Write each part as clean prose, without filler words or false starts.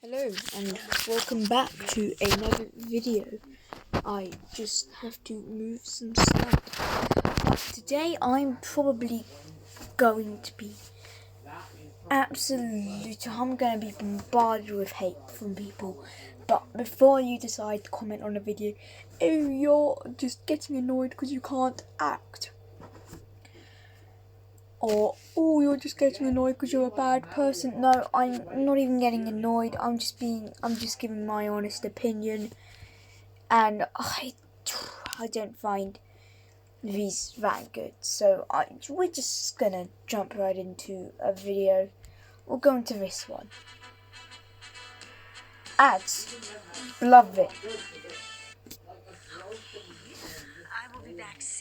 Hello and welcome back to another video. I just have to move some stuff. Today I'm probably going to be I'm going to be bombarded with hate from people. But before you decide to comment on a video, oh, you're just getting annoyed because you can't act. Or, oh, you're just getting annoyed because you're a bad person. No, I'm not even getting annoyed. I'm just giving my honest opinion. And I don't find these that good. So we're just gonna jump right into a video. We'll go into this one. Ads. Love it.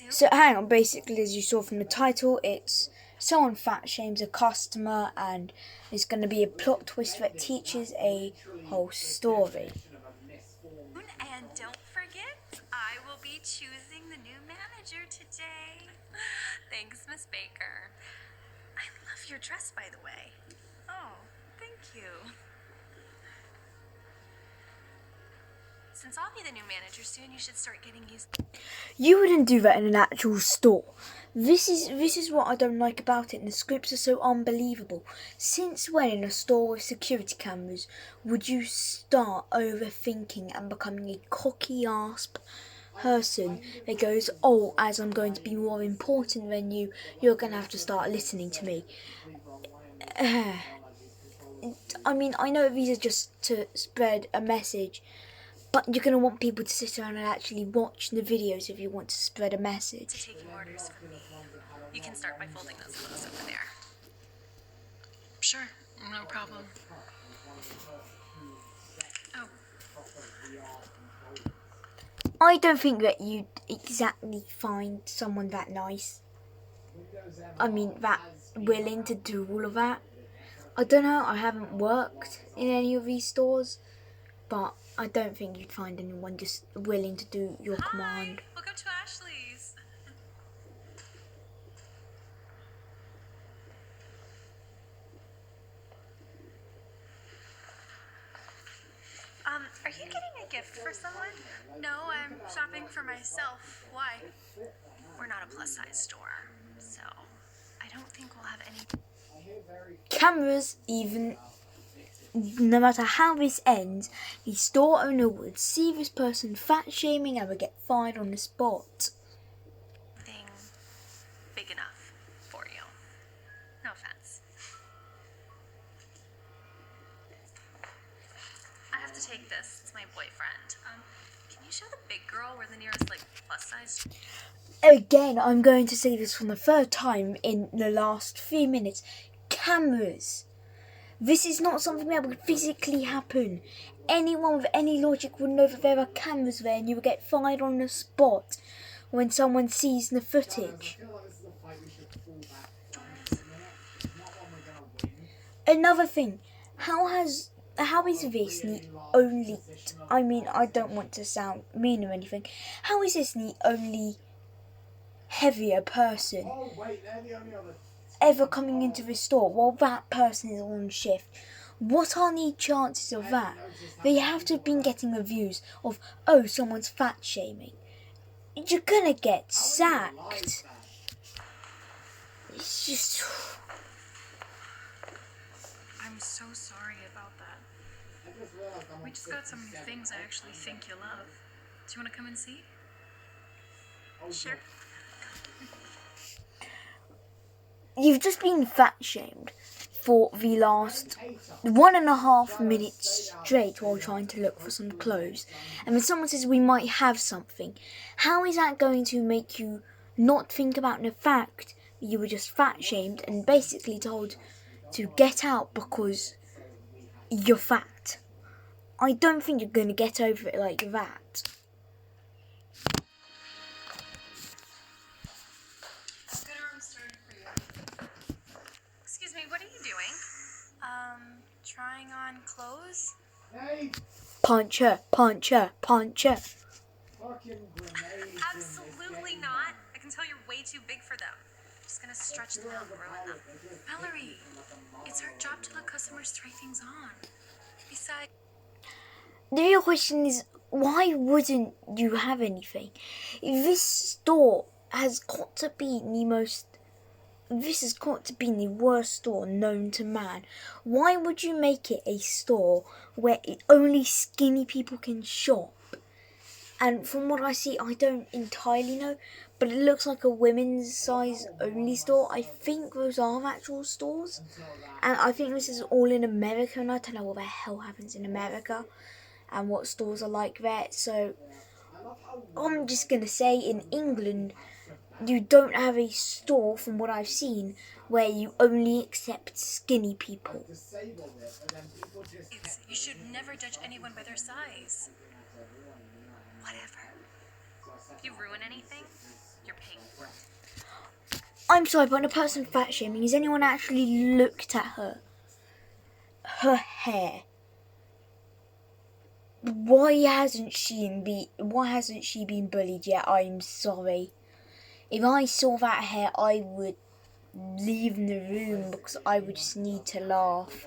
So hang on, basically as you saw from the title, it's someone fat shames a customer and there's going to be a plot twist that teaches a whole story. And don't forget, I will be choosing the new manager today. Thanks, Miss Baker. I love your dress, by the way. Oh, thank you. Since I'll be the new manager soon, you should start getting used. You wouldn't do that in an actual store. This is what I don't like about it, and the scripts are so unbelievable. Since when in a store with security cameras would you start overthinking and becoming a cocky ass person that goes, oh, as I'm going to be more important than you, you're going to have to start listening to me. I mean, I know these are just to spread a message, but you're going to want people to sit around and actually watch the videos if you want to spread a message. To taking orders from me. You can start by folding those clothes over there. Sure, no problem. Oh. I don't think that you'd exactly find someone that nice. I mean, that willing to do all of that. I don't know, I haven't worked in any of these stores, but I don't think you'd find anyone just willing to do your command. Welcome to Ashley's. Are you getting a gift for someone? No, I'm shopping for myself. Why? We're not a plus-size store, so I don't think we'll have any. Cameras, even no matter how this ends, the store owner would see this person fat shaming and would get fired on the spot. Thing big enough for you. No offense. I have to take this. It's my boyfriend. Can you show the big girl where the nearest plus size? Again, I'm going to say this for the third time in the last 3 minutes. Cameras. This is not something that would physically happen. Anyone with any logic would know that there are cameras there and you would get fired on the spot when someone sees the footage. Another thing, how is this the only, I mean, I don't want to sound mean or anything, how is this the only heavier person ever coming into the store while that person is on shift? What are the chances of that? They have to have been getting reviews of, oh, someone's fat shaming. You're gonna get sacked. It's just... I'm so sorry about that. We just got some new things I actually think you'll love. Do you want to come and see? Sure. You've just been fat shamed for the last 1.5 minutes straight while trying to look for some clothes. And when someone says we might have something, how is that going to make you not think about the fact that you were just fat shamed and basically told to get out because you're fat? I don't think you're going to get over it like that. Excuse me, what are you doing? Trying on clothes? Punch her, punch her, punch her. Absolutely not. I can tell you're way too big for them. I'm just gonna stretch them out and ruin them. Valerie, it's our job to let customers try things on. Besides, The real question is, why wouldn't you have anything? This store has got to be the most... This has got to be the worst store known to man. Why would you make it a store where only skinny people can shop? And from what I see, I don't entirely know, but it looks like a women's size only store. I think those are actual stores. And I think this is all in America, and I don't know what the hell happens in America and what stores are like there. So I'm just going to say, in England, you don't have a store, from what I've seen, where you only accept skinny people. you should never judge anyone by their size. Whatever. If you ruin anything, you're paying for it. I'm sorry, but the person fat shaming, has anyone actually looked at her? Her hair. Why hasn't she been bullied yet? I'm sorry. If I saw that hair, I would leave the room because I would just need to laugh.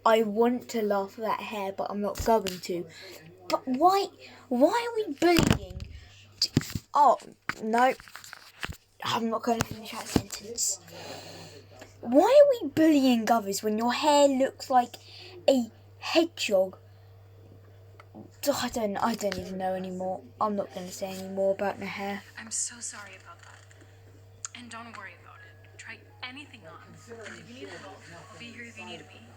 I want to laugh at that hair, but I'm not going to. But why are we bullying? Oh, no. I'm not going to finish that sentence. Why are we bullying others when your hair looks like a hedgehog? I don't even know anymore. I'm not going to say any more about my hair. I'm so sorry about that. And don't worry about it. Try anything on. And if you need help, I'll be here if you need me.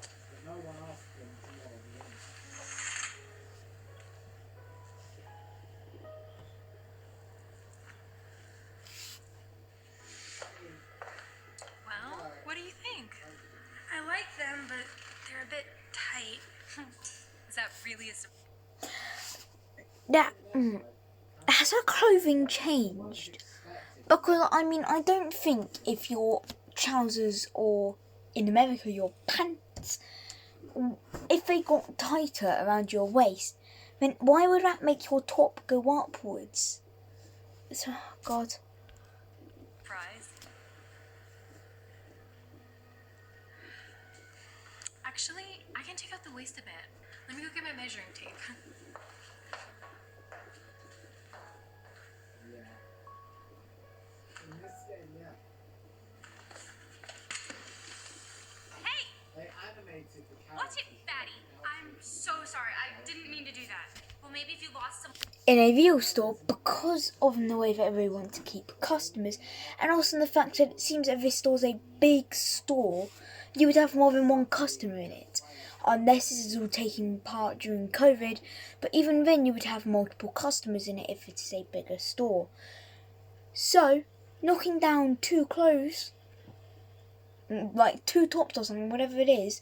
Well, what do you think? I like them, but they're a bit tight. Is that really a surprise? Has her clothing changed? Because, I mean, I don't think if your trousers or, in America, your pants, if they got tighter around your waist, then why would that make your top go upwards? Oh, God. Actually, I can take out the waist a bit. Let me go get my measuring tape. Hey! Watch it, fatty. I'm so sorry. I didn't mean to do that. Well, maybe if you lost some... In a real store, because of the way that they want to keep customers, and also the fact that it seems that this store's a big store, you would have more than one customer in it. Unless this is all taking part during COVID, but even then you would have multiple customers in it if it is a bigger store. So, knocking down 2 clothes, like 2 tops or something, whatever it is,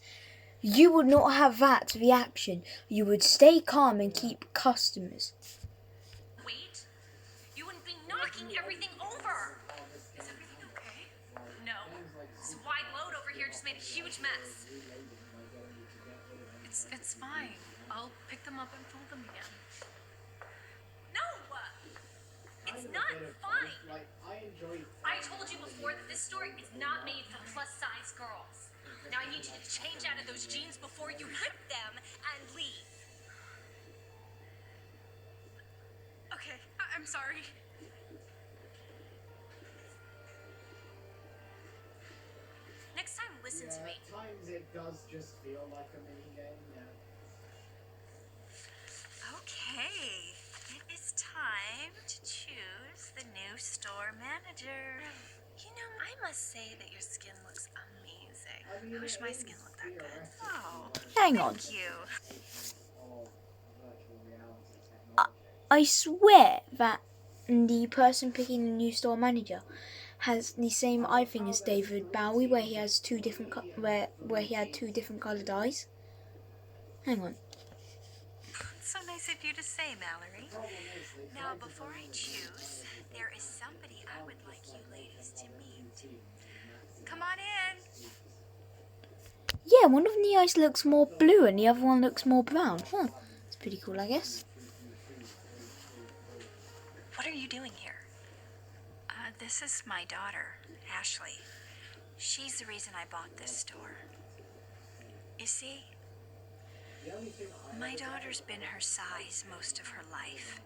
you would not have that reaction. You would stay calm and keep customers. Wait, you wouldn't be knocking everything over. Is everything okay? No. This wide load over here just made a huge mess. It's fine. I'll pick them up and fold them again. No! It's not fine. I told you before that this store is not made for plus-size girls. Now I need you to change out of those jeans before you rip them and leave. Okay, I'm sorry. Next time, listen to me. At times it does just feel like a mini game, Okay, it is time to choose the new store manager. You know, I must say that your skin looks amazing. I wish my skin looked that good. Oh, Hang on. thank you. I swear that the person picking the new store manager has the same eye thing as David Bowie, where he has 2 different where he had 2 different coloured eyes. Hang on. So nice of you to say, Mallory. Now, before I choose, there is somebody I would like you ladies to meet. Come on in. Yeah, one of the eyes looks more blue and the other one looks more brown. Huh. It's pretty cool, I guess. What are you doing here? This is my daughter, Ashley. She's the reason I bought this store. You see, My daughter's been her size most of her life.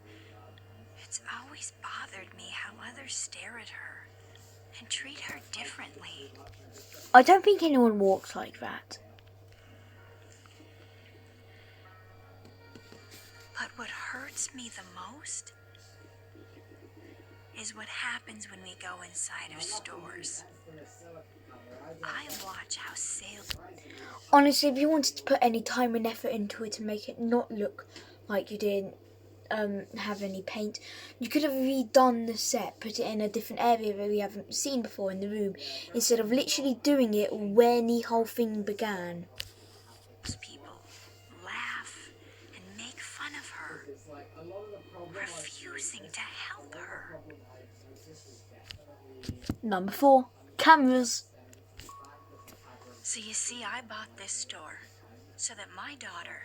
It's always bothered me how others stare at her and treat her differently. I don't think anyone walks like that. But what hurts me the most is what happens when we go inside of stores. I watch how sales... Honestly, if you wanted to put any time and effort into it to make it not look like you didn't have any paint, you could have redone the set, put it in a different area where we haven't seen before in the room, instead of literally doing it when the whole thing began. people laugh and make fun of her, refusing to help her. Number 4, cameras. So you see, I bought this store so that my daughter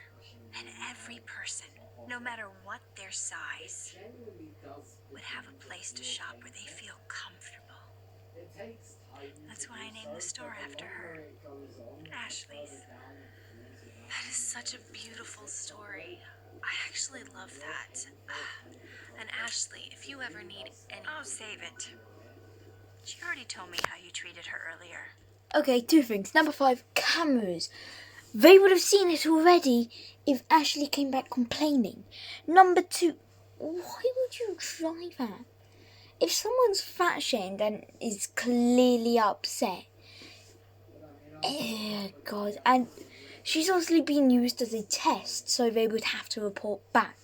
and every person, no matter what their size, would have a place to shop where they feel comfortable. That's why I named the store after her, Ashley's. That is such a beautiful story. I actually love that. And Ashley, if you ever need any... Oh, save it. She already told me how you treated her earlier. Okay, 2 things. Number 5, cameras. They would have seen it already if Ashley came back complaining. Number 2, why would you try that? If someone's fat shamed and is clearly upset, God, and she's obviously being used as a test, so they would have to report back.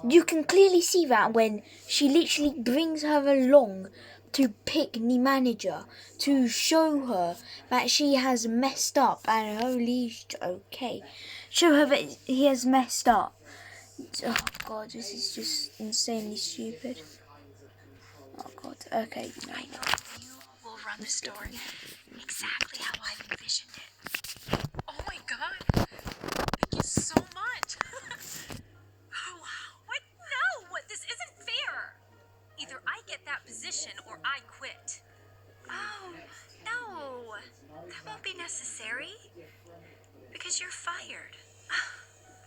You can clearly see that when she literally brings her along to pick the manager, to show her that she has messed up and holy okay. Show her that he has messed up. Oh God, this is just insanely stupid. Oh God, okay. No. I know you will run the store exactly how I've envisioned it. Oh my God! Thank you so much! Oh, what? No! This isn't fair! Either I get that position or I quit. Oh, no. That won't be necessary. Because you're fired.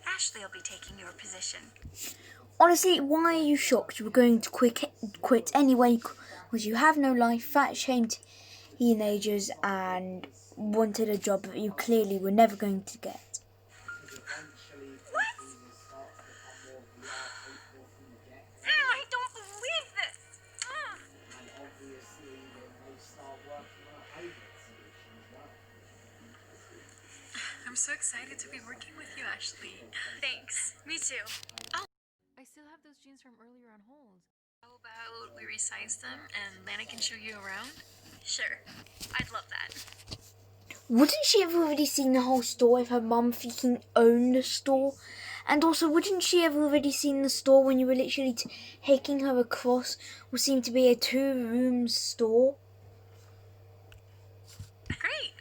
Ashley will be taking your position. Honestly, why are you shocked? You were going to quit anyway because you have no life, fat-shamed teenagers, and wanted a job that you clearly were never going to get. What? I don't believe this. I'm so excited to be working with you, Ashley. Thanks. Me too. Oh, I still have those jeans from earlier on hold. how about we resize them and Lana can show you around? Sure. I'd love that. Wouldn't she have already seen the whole store if her mum freaking owned the store? And also, wouldn't she have already seen the store when you were literally taking her across what seemed to be a 2-room store? Great.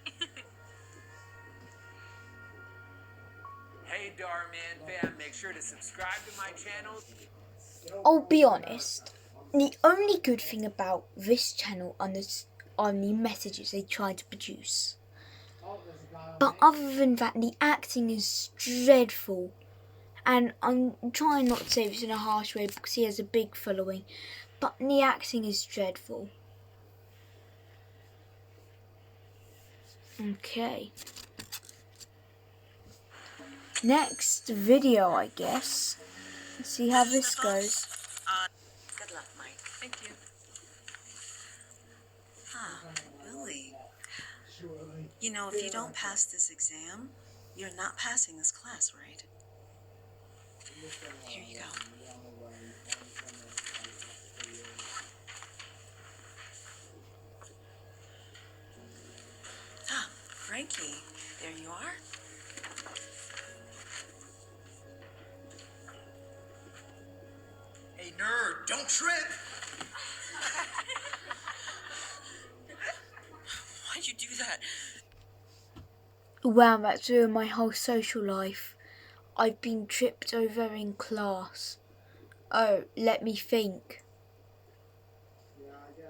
Hey Dhar Man fam, make sure to subscribe to my channel. I'll be honest, the only good thing about this channel are the messages they try to produce. But other than that, the acting is dreadful. And I'm trying not to say this in a harsh way because he has a big following. But the acting is dreadful. Okay. Next video, I guess. Let's see how this goes. Good luck, Mike. Thank you. Really? You know, if you don't pass this exam, you're not passing this class, right? Here you go. Frankie, there you are. Hey nerd, don't trip! Why'd you do that? Wow, that's ruined my whole social life. I've been tripped over in class. Oh, let me think.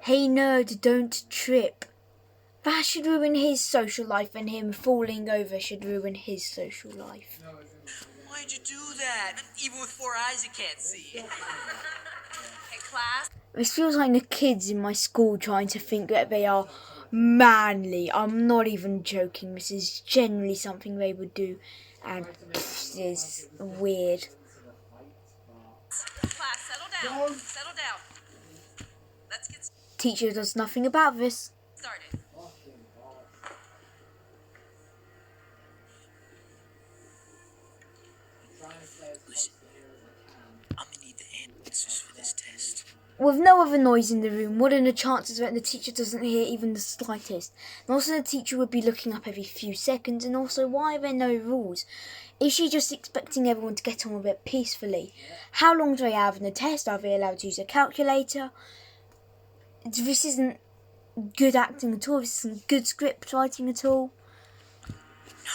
Hey nerd, don't trip. That should ruin his social life, and him falling over should ruin his social life. Why'd you do that? Even with 4 eyes, you can't see. Hey, class. This feels like the kids in my school trying to think that they are manly. I'm not even joking. This is generally something they would do, and this is weird. Class, settle down. Settle down. Let's get Teacher does nothing about this. started. Listen, I'm gonna need the answers for this test. With no other noise in the room, what are the chances that the teacher doesn't hear even the slightest? And also the teacher would be looking up every few seconds, and also why are there no rules? Is she just expecting everyone to get on with it peacefully? How long do they have in the test? Are they allowed to use a calculator? This isn't good acting at all. This isn't good script writing at all.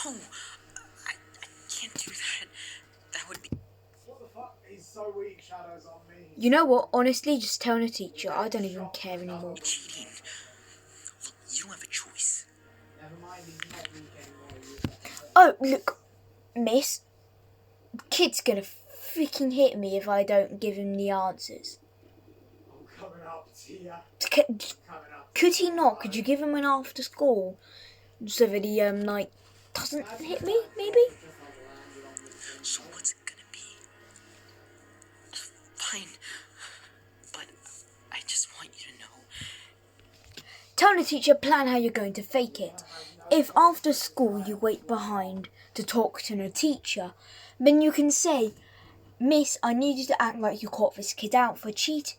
No, I can't do that. That would be... What the fuck? He's so weak, Shadows on me. You know what? Honestly, just tell the teacher. I don't even care anymore. cheating. Look, you don't have a choice. Never mind, he's not weak anymore. Oh, look, miss. Kid's gonna freaking hit me if I don't give him the answers. I'm coming up to you. Coming up. Could he not? Could you give him an after school so that he doesn't hit me? Maybe. So what's it gonna be? Fine. But I just want you to know. Tell the teacher plan how you're going to fake it. If after school you wait behind to talk to the teacher, then you can say, Miss, I need you to act like you caught this kid out for cheating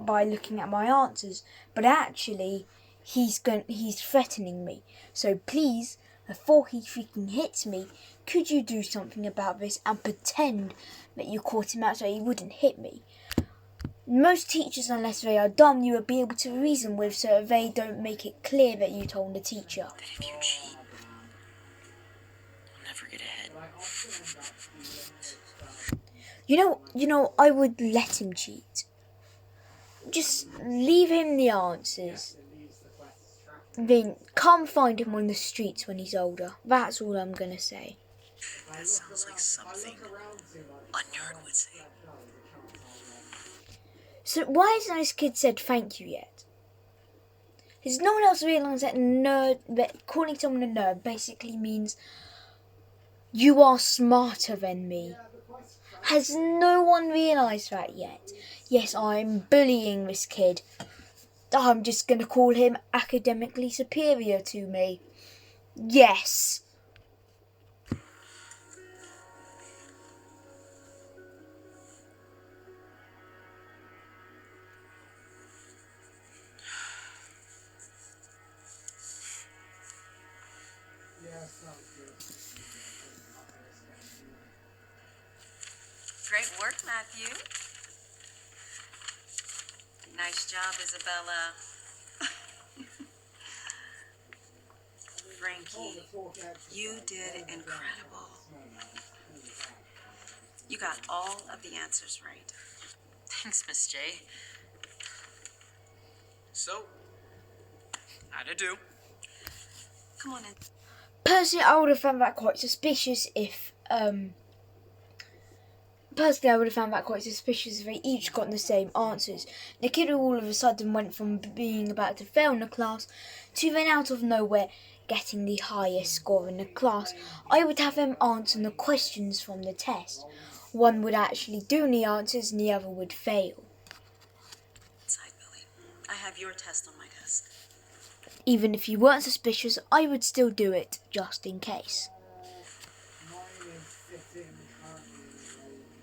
by looking at my answers, but actually he's threatening me. So please, before he freaking hits me, could you do something about this and pretend that you caught him out so he wouldn't hit me? Most teachers, unless they are dumb, you would be able to reason with so they don't make it clear that you told the teacher. That if you cheat, you'll never get ahead. You know, I would let him cheat. Just leave him the answers. Then come find him on the streets when he's older. That's all I'm gonna say. That sounds like something a nerd would say. So why hasn't this kid said thank you yet? Has no one else realised that calling someone a nerd basically means you are smarter than me? Has no one realised that yet? Yes, I'm bullying this kid. I'm just going to call him academically superior to me. Yes. Yeah, sounds good. Great work, Matthew. Nice job, Isabella. Frankie, you did incredible. You got all of the answers right. Thanks, Miss J. So, how'd I do? Come on in. Personally, I would have found that quite suspicious if they each got the same answers. The kid who all of a sudden went from being about to fail in the class to then out of nowhere getting the highest score in the class. I would have him answer the questions from the test. One would actually do the answers and the other would fail. Inside, Billy. I have your test on my desk. Even if you weren't suspicious, I would still do it, just in case.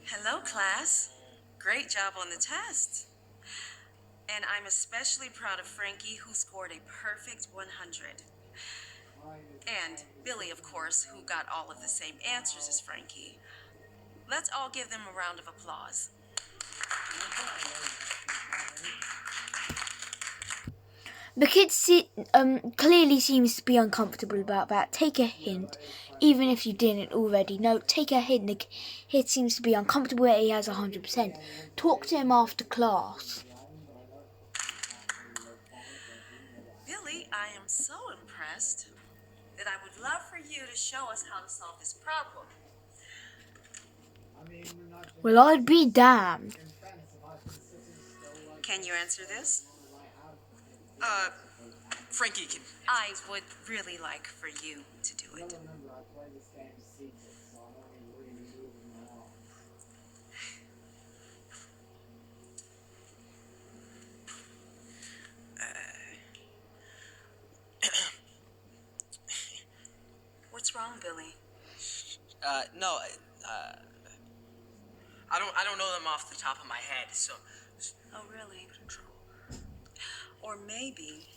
Hello, class. Great job on the test. And I'm especially proud of Frankie, who scored a perfect 100. And Billy, of course, who got all of the same answers as Frankie. Let's all give them a round of applause. The kid clearly seems to be uncomfortable about that. Take a hint. Even if you didn't already know, take a hint. The kid seems to be uncomfortable that he has 100%. Talk to him after class. Billy, Frankly, I am so impressed that I would love for you to show us how to solve this problem. I mean, we're not just Well, I'd be damned. in France if I've been sitting still like Can you answer this? I have. Frankie can. I would really like for you to do You'll it. remember I play this game secret, so I'm only really moving my arms. What's wrong, Billy? No, I don't know them off the top of my head, so. Oh, really? Or maybe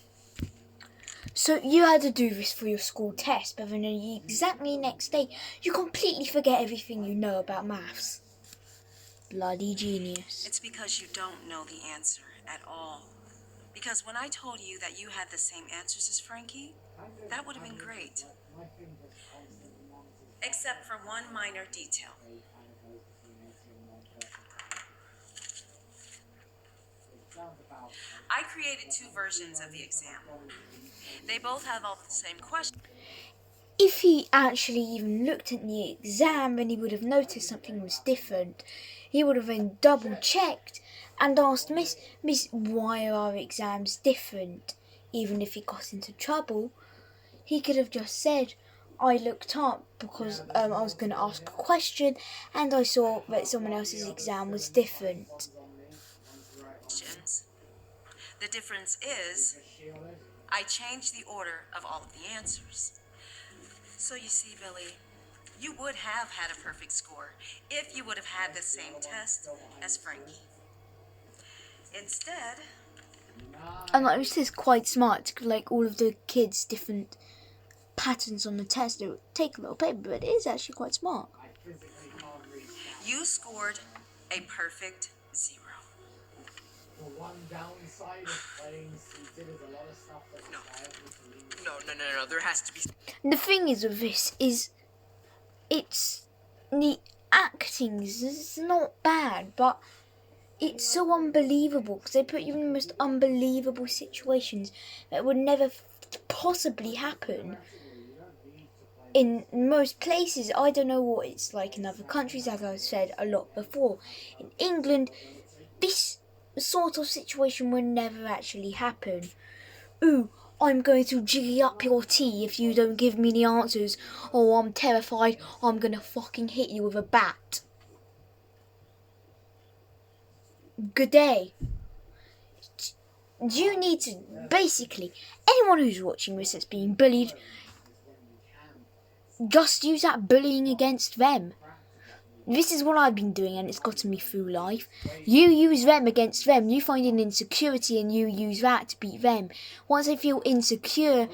So you had to do this for your school test, but then the exactly next day, you completely forget everything you know about maths. Bloody genius. it's because you don't know the answer at all. Because when I told you that you had the same answers as Frankie, that would have been great. My fingers constantly monitors Except for one minor detail. how you kind of goes between 80 and 130. It sounds about I created two versions of the exam. They both have all the same questions. If he actually even looked at the exam, then he would have noticed something was different. He would have then double checked and asked Miss, why are our exams different? Even if he got into trouble, he could have just said, I looked up because I was going to ask a question and I saw that someone else's exam was different. The difference is, I changed the order of all of the answers. So you see, Billy, you would have had a perfect score if you would have had the same test as Frankie. Instead, And like, this is quite smart to like all of the kids' different patterns on the test. It would take a little paper, but it is actually quite smart. I physically can't reach that. you scored a perfect 0. The one downside of playing seated is a lot of stuff that requires me to lean. No. There has to be. The thing is with this is, it's the acting is not bad, but it's so unbelievable because they put you in the most unbelievable situations that would never possibly happen in most places. I don't know what it's like in other countries, as I've said a lot before. In England, this sort of situation would never actually happen. Ooh, I'm going to jiggy up your tea if you don't give me the answers. Oh, I'm terrified. I'm going to fucking hit you with a bat. Good day. You need to, basically, anyone who's watching this that's being bullied, just use that bullying against them. This is what I've been doing and it's gotten me through life. You use them against them. You find an insecurity and you use that to beat them. Once they feel insecure,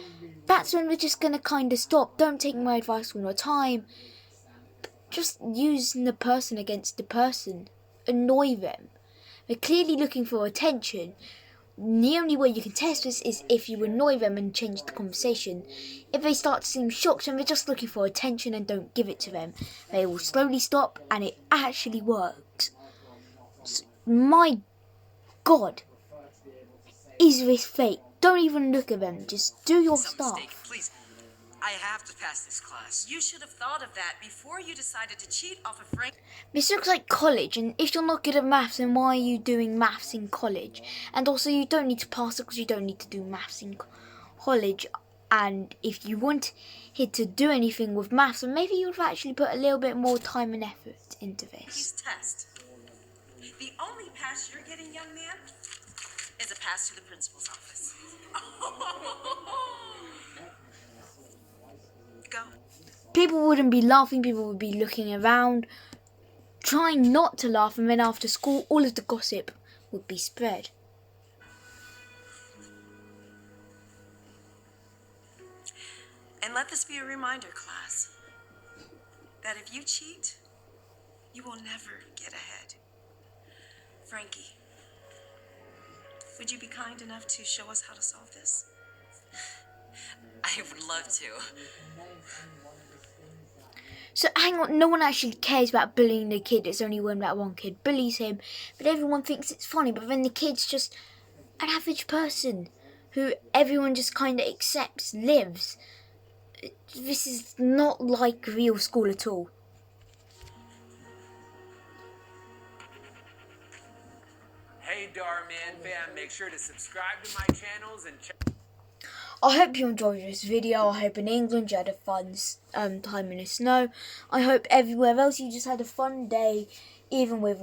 that's when we're just going to kind of stop. Don't take my advice all the time. Just use the person against the person. Annoy them. They're clearly looking for attention. The only way you can test this is if you annoy them and change the conversation. If they start to seem shocked and they're just looking for attention and don't give it to them, they will slowly stop and it actually works. So, my God, is this fake? Don't even look at them, just do your Some stuff. mistake, please. I have to pass this class. you should have thought of that before you decided to cheat off of Frank. This looks like college, and if you're not good at maths, then why are you doing maths in college? And also, you don't need to pass it because you don't need to do maths in college. And if you wanted to do anything with maths, then maybe you would have actually put a little bit more time and effort into this. Frankie's test. The only pass you're getting, young man, is a pass to the principal's office. Go. People wouldn't be laughing, people would be looking around, trying not to laugh, and then after school, all of the gossip would be spread. And let this be a reminder, class, that if you cheat, you will never get ahead. Frankie, would you be kind enough to show us how to solve this? I would love to. So hang on, no one actually cares about bullying the kid. It's only when that one kid bullies him, but everyone thinks it's funny. But then the kid's just an average person who everyone just kind of accepts lives. This is not like real school at all. Hey Dhar Man fam, make sure to subscribe to my channels and check. I hope you enjoyed this video. I hope in England you had a fun time in the snow. I hope everywhere else you just had a fun day, even with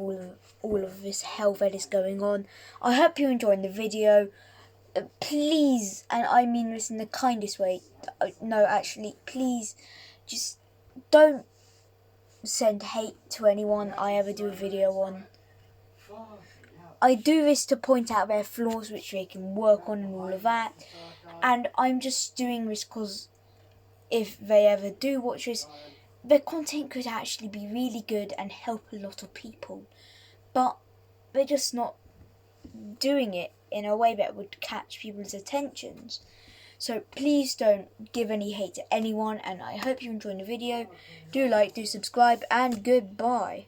all of this hell that is going on. I hope you enjoyed the video. Please, and I mean this in the kindest way, no actually, please just don't send hate to anyone I ever do a video on. I do this to point out their flaws which they can work on and all of that, and I'm just doing this because if they ever do watch this, their content could actually be really good and help a lot of people, but they're just not doing it in a way that would catch people's attentions. So please don't give any hate to anyone, and I hope you enjoyed the video. Do like, do subscribe, and goodbye.